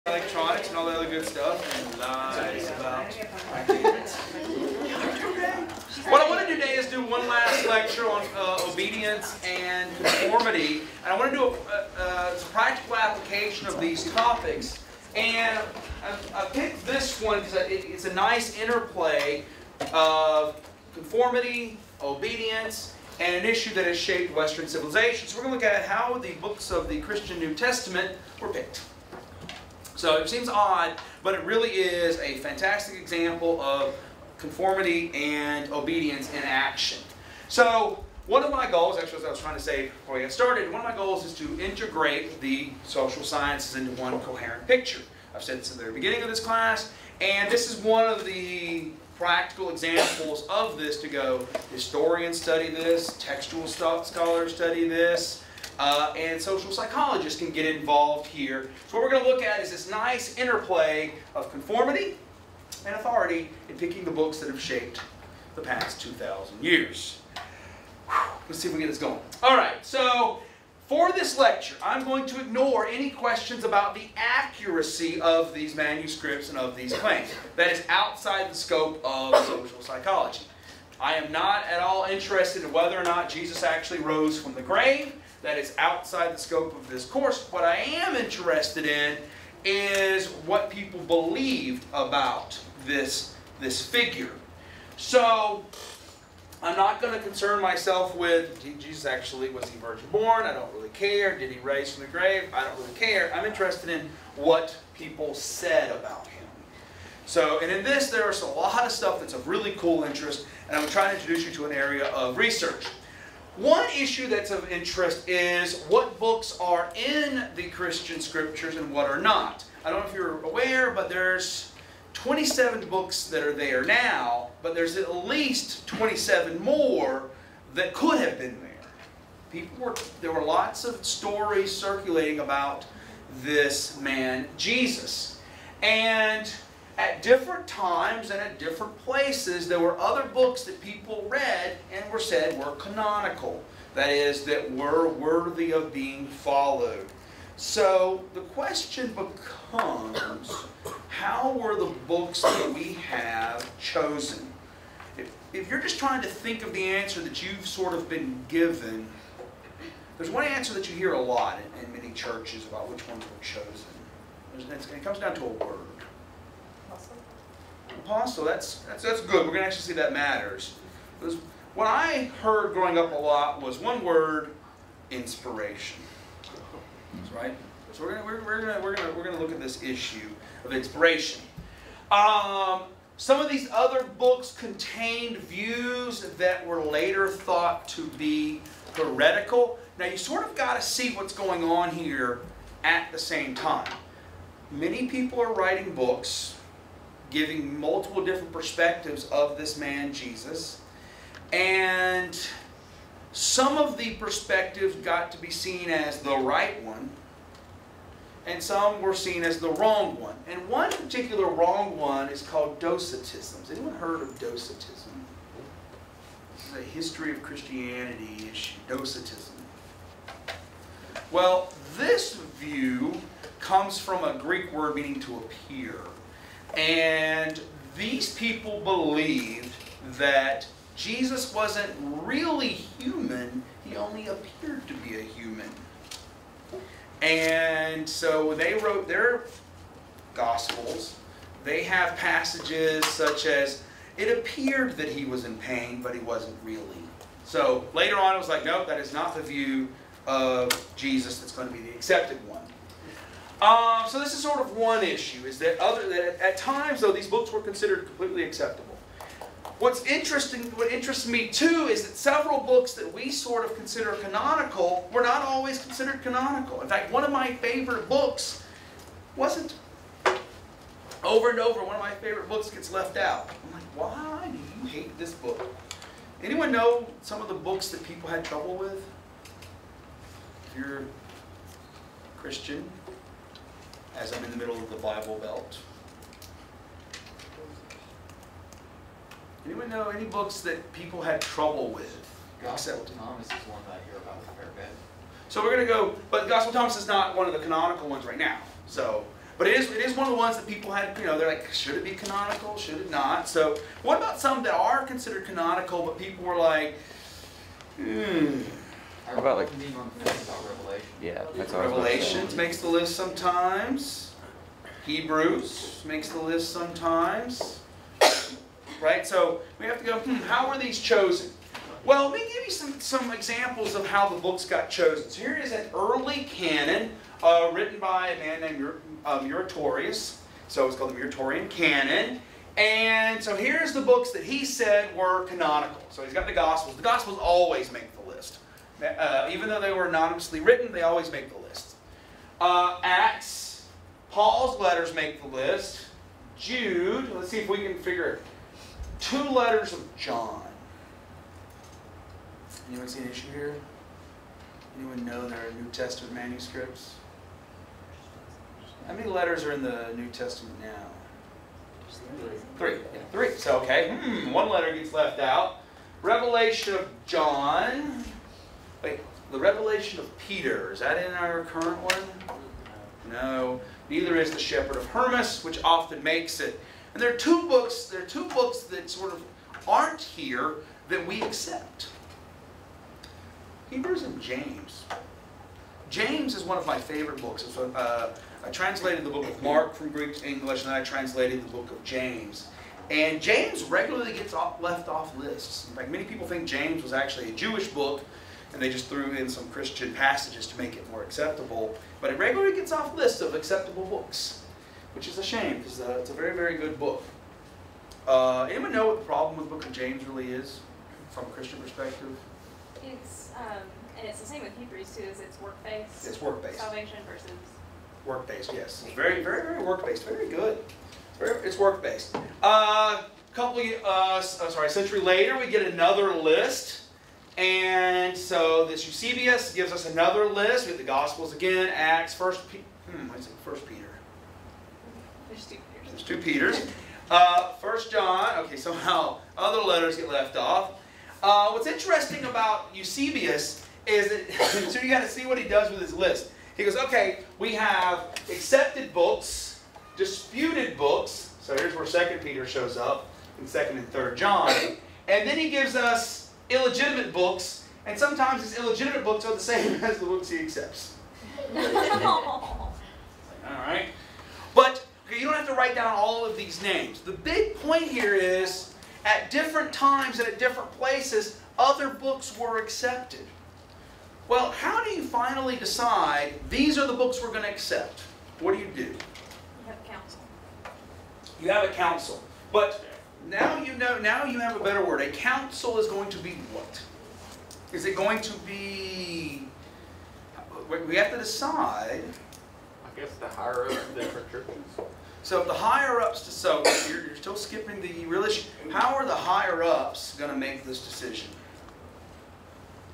Electronics and all the other good stuff, and lies about what I want to do today is do one last lecture on obedience and conformity, and I want to do a practical application of these topics. And I picked this one because it's a nice interplay of conformity, obedience, and an issue that has shaped Western civilization. So we're going to look at how the books of the Christian New Testament were picked. So it seems odd, but it really is a fantastic example of conformity and obedience in action. So one of my goals, actually as I was trying to say before we get started, one of my goals is to integrate the social sciences into one coherent picture. I've said this at the very beginning of this class, and this is one of the practical examples of this to go, historians study this, textual scholars study this, and social psychologists can get involved here. So what we're going to look at is this nice interplay of conformity and authority in picking the books that have shaped the past 2,000 years. Let's see if we can get this going. Alright, so for this lecture, I'm going to ignore any questions about the accuracy of these manuscripts and of these claims. That is outside the scope of social psychology. I am not at all interested in whether or not Jesus actually rose from the grave. That is outside the scope of this course. What I am interested in is what people believed about this figure. So I'm not going to concern myself with, Jesus actually, was he virgin born? I don't really care. Did he rise from the grave? I don't really care. I'm interested in what people said about him. So, and in this, there's a lot of stuff that's of really cool interest, and I'm trying to introduce you to an area of research. One issue that's of interest is what books are in the Christian scriptures and what are not. I don't know if you're aware, but there's 27 books that are there now, but there's at least 27 more that could have been there. There were lots of stories circulating about this man, Jesus. And at different times and at different places, there were other books that people read and were said were canonical. That is, that were worthy of being followed. So the question becomes, how were the books that we have chosen? If you're just trying to think of the answer that you've sort of been given, there's one answer that you hear a lot in many churches about which ones were chosen. It comes down to a word. Apostle, that's good. We're going to actually see that matters. Because what I heard growing up a lot was one word: inspiration. That's right. So we're gonna look at this issue of inspiration. Some of these other books contained views that were later thought to be heretical. Now you sort of got to see what's going on here at the same time. Many people are writing books giving multiple different perspectives of this man Jesus, and some of the perspectives got to be seen as the right one, and some were seen as the wrong one. And one particular wrong one is called Docetism. Has anyone heard of Docetism? This is a history of Christianity issue, Docetism. Well, this view comes from a Greek word meaning to appear. And these people believed that Jesus wasn't really human, he only appeared to be a human. And so they wrote their Gospels. They have passages such as, it appeared that he was in pain, but he wasn't really. So later on it was like, nope, that is not the view of Jesus that's going to be the accepted one. So this is sort of one issue, is that at times, though, these books were considered completely acceptable. What interests me too, is that several books that we sort of consider canonical were not always considered canonical. In fact, one of my favorite books wasn't. Over and over, one of my favorite books gets left out. I'm like, why do you hate this book? Anyone know some of the books that people had trouble with? If you're Christian, as I'm in the middle of the Bible Belt. Anyone know any books that people had trouble with? Gospel of Thomas is one that I hear about a fair bit. So we're going to go, but Gospel of Thomas is not one of the canonical ones right now. So, But it is one of the ones that people had, they're like, should it be canonical? Should it not? So what about some that are considered canonical, but people were like, How about like being on the fence about Revelation? Yeah, that's all. Revelations makes the list sometimes. Hebrews makes the list sometimes. Right? So we have to go, how were these chosen? Well, let me give you some examples of how the books got chosen. So here is an early canon written by a man named Muratorius. So it's called the Muratorian canon. And so here's the books that he said were canonical. So he's got the Gospels. The Gospels always make the list. Even though they were anonymously written, they always make the list. Acts, Paul's letters make the list. Jude, let's see if we can figure it. 2 letters of John. Anyone see an issue here? Anyone know there are New Testament manuscripts? How many letters are in the New Testament now? 3. Yeah, 3. So, okay. 1 letter gets left out. Revelation of John. Wait, the Revelation of Peter. Is that in our current one? No. Neither is the Shepherd of Hermas, which often makes it. And there are 2 books. There are 2 books that sort of aren't here that we accept. Hebrews and James. James is one of my favorite books. So, I translated the book of Mark from Greek to English, and then I translated the book of James. And James regularly gets left off lists. In fact, many people think James was actually a Jewish book, and they just threw in some Christian passages to make it more acceptable. But it regularly gets off lists of acceptable books, which is a shame, because it's a very, very good book. Anyone know what the problem with the book of James really is, from a Christian perspective? And it's the same with Hebrews too, is it's work-based. It's work-based. Salvation versus... Work-based, yes. It's very, very, very work-based. Very good. It's work-based. Century later, we get another list. And so this Eusebius gives us another list. We have the Gospels again, Acts, First Peter. There's 2 Peters. 1 John. Okay, somehow other letters get left off. What's interesting about Eusebius is that, so you got to see what he does with his list. He goes, okay, we have accepted books, disputed books. So here's where 2 Peter shows up, in 2 and 3 John. And then he gives us illegitimate books, and sometimes his illegitimate books are the same as the books he accepts. All right. But okay, you don't have to write down all of these names. The big point here is, at different times and at different places, other books were accepted. Well, how do you finally decide these are the books we're going to accept? What do? You have a council. You have a council. But now you know, now you have a better word. A council is going to be what? Is it going to be... We have to decide... I guess the higher ups of different churches. So the higher ups, so you're still skipping the real issue. How are the higher ups going to make this decision?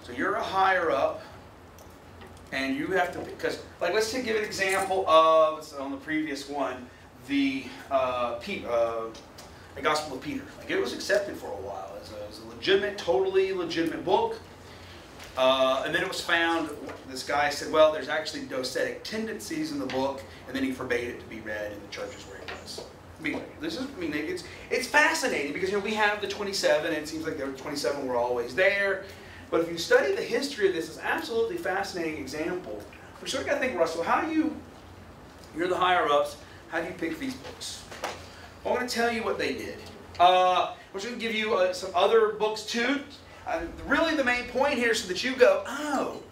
So you're a higher up, and you have to, because, like, let's give an example of, on the previous one, the Gospel of Peter. Like, it was accepted for a while as a legitimate, totally legitimate book. And then it was found, this guy said, well, there's actually docetic tendencies in the book, and then he forbade it to be read in the churches where it was. It's fascinating because we have the 27, and it seems like the 27 were always there. But if you study the history of this, it's an absolutely fascinating example. We sort of got to think, Russell, you're the higher ups, how do you pick these books? Well, I'm going to tell you what they did. We're just going to give you some other books too. Really the main point here is so that you go, oh,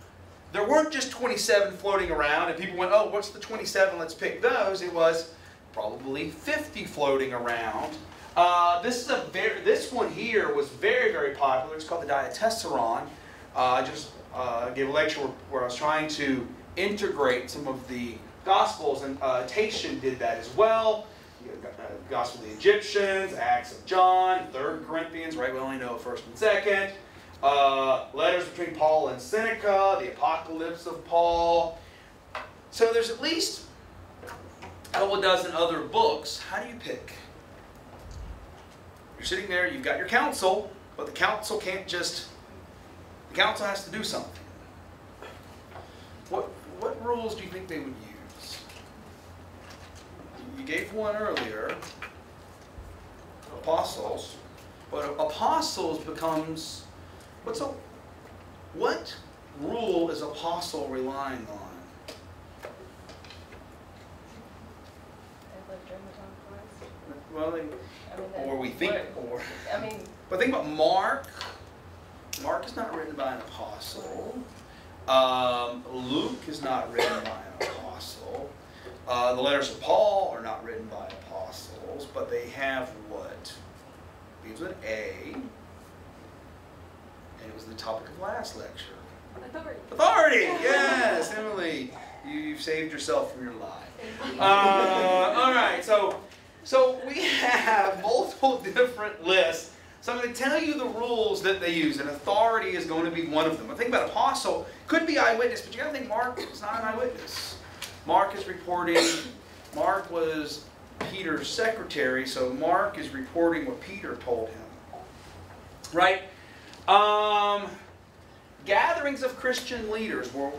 there weren't just 27 floating around and people went, oh, what's the 27? Let's pick those. It was probably 50 floating around. This one here was very, very popular. It's called the Diatessaron. I just gave a lecture where I was trying to integrate some of the Gospels, and Tatian did that as well. Gospel of the Egyptians, Acts of John, 3rd Corinthians, right? We only know 1st and 2nd. Letters between Paul and Seneca, the Apocalypse of Paul. So there's at least a couple dozen other books. How do you pick? You're sitting there, you've got your council, but the council can't just... The council has to do something. What rules do you think they would use? you gave one earlier, apostles, but apostles becomes, what rule is apostle relying on? Well, but think about Mark. Mark is not written by an apostle. Luke is not written by an apostle. The letters of Paul are not written by apostles, but they have what? Begins with A, and it was the topic of last lecture. Authority. Authority, yes, Emily, you've saved yourself from your lie. All right, so we have multiple different lists. So I'm going to tell you the rules that they use, and authority is going to be one of them. I think about apostle, could be eyewitness, but you got to think Mark is not an eyewitness. Mark is reporting, Mark was Peter's secretary, so Mark is reporting what Peter told him. Right? Gatherings of Christian leaders were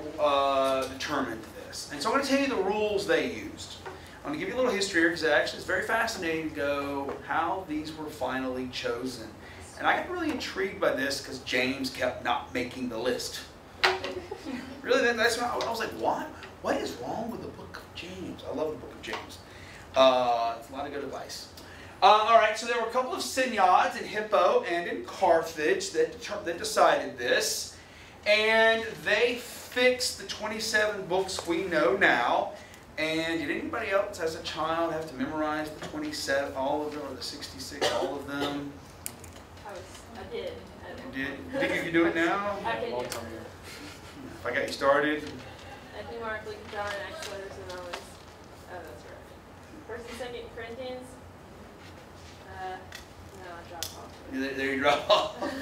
determined this. And so I'm going to tell you the rules they used. I'm going to give you a little history here because actually it's very fascinating to go how these were finally chosen. And I got really intrigued by this because James kept not making the list. Really, that's when I was like, what is wrong with the book of James? I love the book of James. It's a lot of good advice. All right, so there were a couple of synods in Hippo and in Carthage that decided this. And they fixed the 27 books we know now. And did anybody else as a child have to memorize the 27, all of them, or the 66, all of them? I did. You think you can do it now? I can do it. If I got you started. I knew Mark, Luke, John, and Acts letters, and I was, that's right. First and Second Corinthians. No, I dropped off. There you drop off. And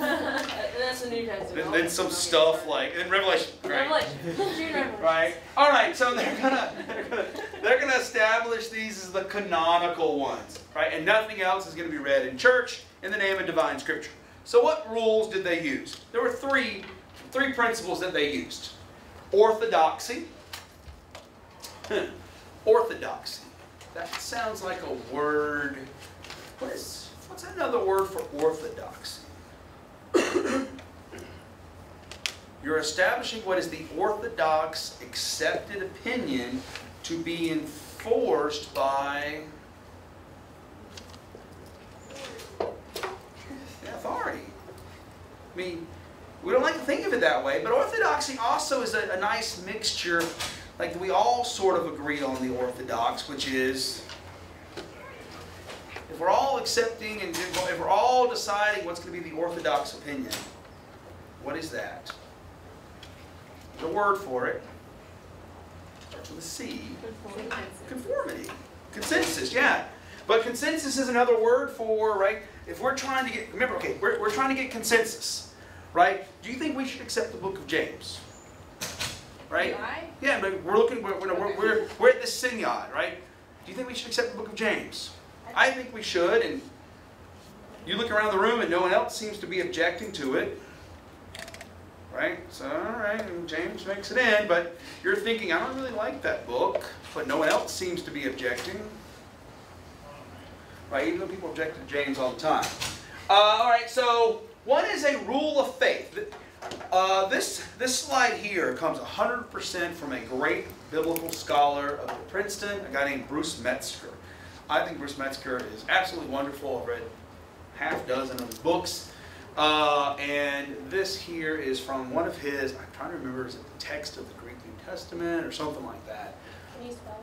that's the New Testament. Then some stuff like in Revelation. Right? Revelation. Right. All right. So they're gonna establish these as the canonical ones, right? And nothing else is going to be read in church in the name of divine scripture. So what rules did they use? There were three principles that they used. Orthodoxy. Orthodoxy. That sounds like a word. What's another word for orthodoxy? You're establishing what is the orthodox accepted opinion to be enforced by authority. I mean, we don't like to think of it that way, but orthodoxy also is a nice mixture. Like we all sort of agree on the orthodox, which is if we're all accepting and if we're all deciding what's going to be the orthodox opinion, what is that? There's a word for it. Starts with a C. Conformity. Consensus, yeah. But consensus is another word for, right? If we're trying to get, remember, okay, we're trying to get consensus, right? Do you think we should accept the book of James? Right? Yeah, but we're looking, we're at this synod, right? Do you think we should accept the book of James? I think we should, and you look around the room and no one else seems to be objecting to it. Right? So, all right, and James makes it in, but you're thinking, I don't really like that book, but no one else seems to be objecting. Right? Even though people object to James all the time. All right, so what is a rule of faith? This slide here comes 100% from a great biblical scholar of Princeton, a guy named Bruce Metzger. I think Bruce Metzger is absolutely wonderful. I've read half dozen of his books. And this here is from one of his, I'm trying to remember, is it the text of the Greek New Testament or something like that? Can you spell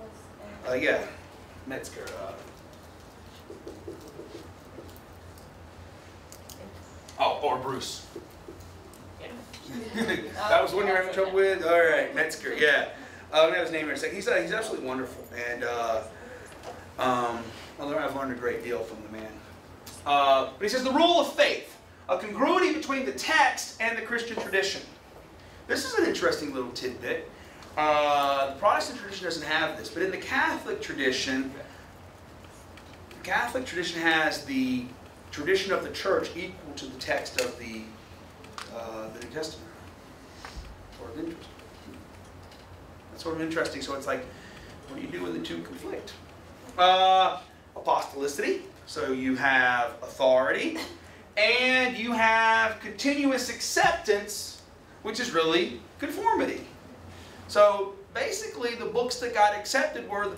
this? Yeah, Metzger. Or Bruce. That was one you're having trouble with? All right, Metzger, yeah. I'm going to have his name here in a second. He's absolutely wonderful. And I've learned a great deal from the man. But he says the rule of faith, a congruity between the text and the Christian tradition. This is an interesting little tidbit. The Protestant tradition doesn't have this, but in the Catholic tradition has the tradition of the church equal to the text of the New Testament. Sort of interesting. That's sort of interesting. So it's like, what do you do when the two conflict? Apostolicity, so you have authority, and you have continuous acceptance, which is really conformity. So basically the books that got accepted were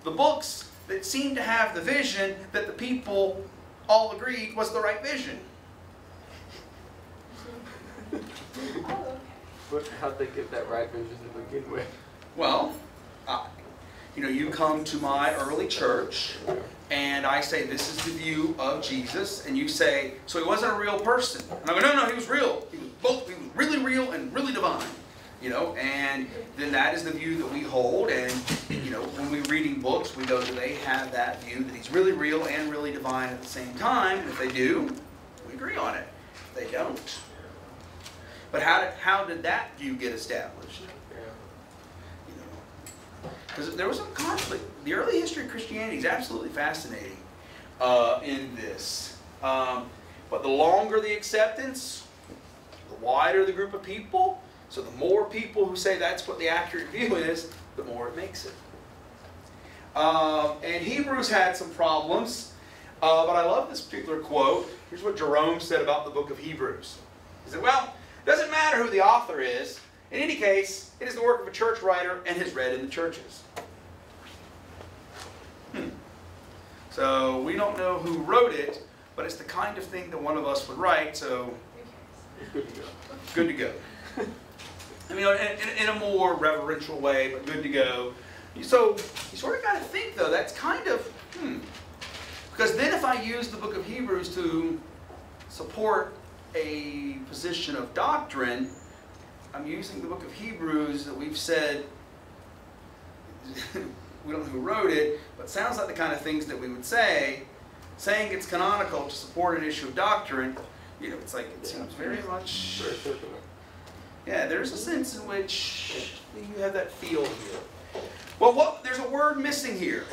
the books that seemed to have the vision that the people all agreed was the right vision. But how'd they get that right vision to begin with? Well, you come to my early church, and I say, this is the view of Jesus, and you say, so he wasn't a real person. And I go, no, he was real. He was both. He was really real and really divine. And then that is the view that we hold, and, when we're reading books, we know that they have that view, that he's really real and really divine at the same time, and if they do, we agree on it. If they don't. But how did that view get established? Because there was some conflict. The early history of Christianity is absolutely fascinating in this. But the longer the acceptance, the wider the group of people. So the more people who say that's what the accurate view is, the more it makes it. And Hebrews had some problems. But I love this particular quote. Here's what Jerome said about the book of Hebrews. He said, well, it doesn't matter who the author is. In any case, it is the work of a church writer and is read in the churches. So we don't know who wrote it, but it's the kind of thing that one of us would write, so Good to go. good to go. I mean, in a more reverential way, but good to go. So you sort of got to think, though, that's kind of, because then if I use the book of Hebrews to support a position of doctrine, I'm using the book of Hebrews that we've said, we don't know who wrote it, but sounds like the kind of things that we would say, saying it's canonical to support an issue of doctrine, it's like, it seems very much, Very circular. yeah, there's a sense in which you have that feel here. Well, there's a word missing here.